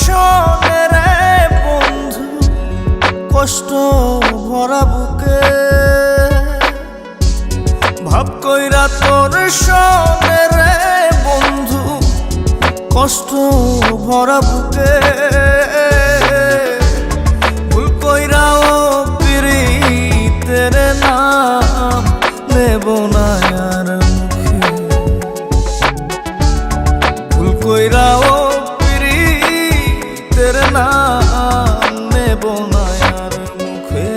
শোনে রে বন্ধু, কষ্ট ভরা বুকে। ভাব কইরা তোর শোনে রে বন্ধু, কষ্ট ভরা বুকে। ভুল কইরাও পিরিতের নাম নেব না আর মুখে। ভুল কইরাও পিরিতের নাম নেব না আর মুখে।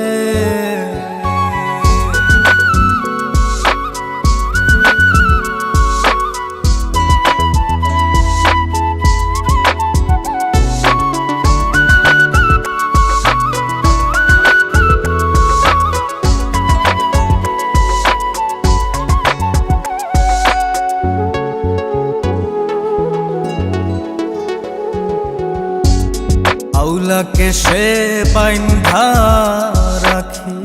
আউলাকে সে বাইন্ধা রাখি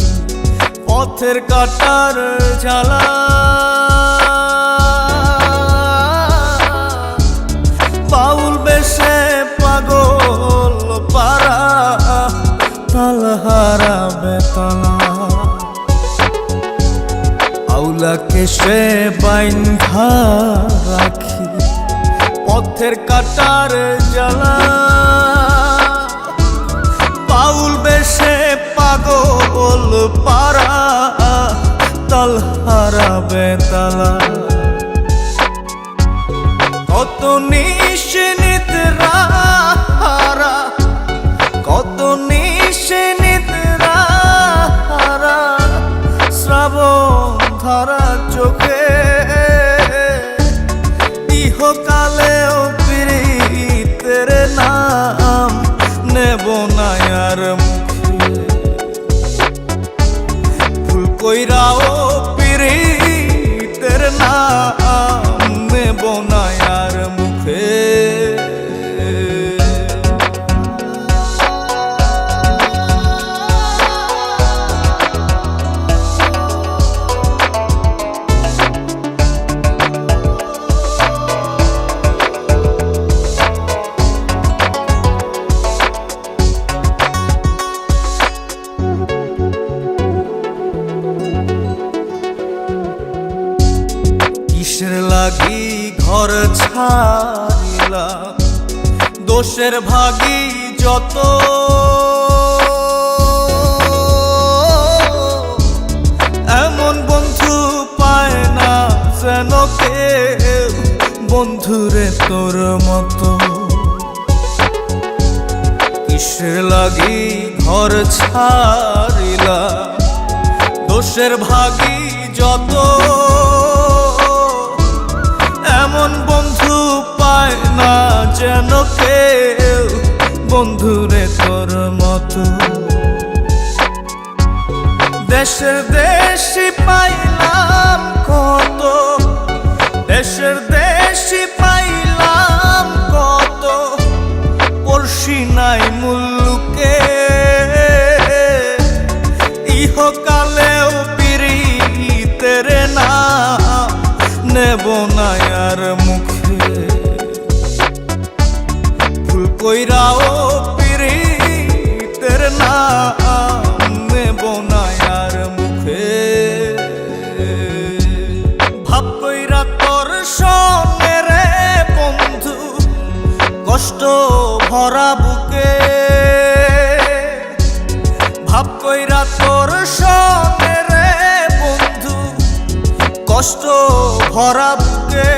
পথের কাটার জ্বালা। বাউল বেশে পাগল পারা তালহারা বেতলা। আউলাকে সে বাইন্ধা রাখি পথের কাটার জ্বালা। বাউল বেশে পাগল পারা তালহারা বেতালা। কত নিশিনিতরা হারা, কত নিশিনিতরা হারা শ্রাবণ ধারা চোখে। ইহকালেও পিরিতের নাম নেব না আর মুখে। ভুল কইরাও পিরিতের নাম নেব না আর মুখে। কিসের লাগি ঘর ছাড়িলাম, দোষের ভাগী যত। এমন বন্ধু পায় না যেন কেউ, বন্ধুরে তোর মতো। কিসের লাগি ঘর ছাড়িলাম, দোষের ভাগী যত। এমন বন্ধু পায় না যেন কেউ, বন্ধুরে তোর মতো। দেশের দেশি পাইলাম কত, দেশের দেশি পাইলাম কত, পড়শি নাই মুল্লুকে। ইহকালেও পিরিতের নাম নেব না আর মুখে। ভুল কইরাও পিরিতের নাম নেব না আর মুখে। ভাব কইরা তোর সঙ্গে রে বন্ধু, কষ্ট ভরা বুকে। ভাব কইরা তোর সঙ্গে রে বন্ধু, কষ্ট ভরা বুকে।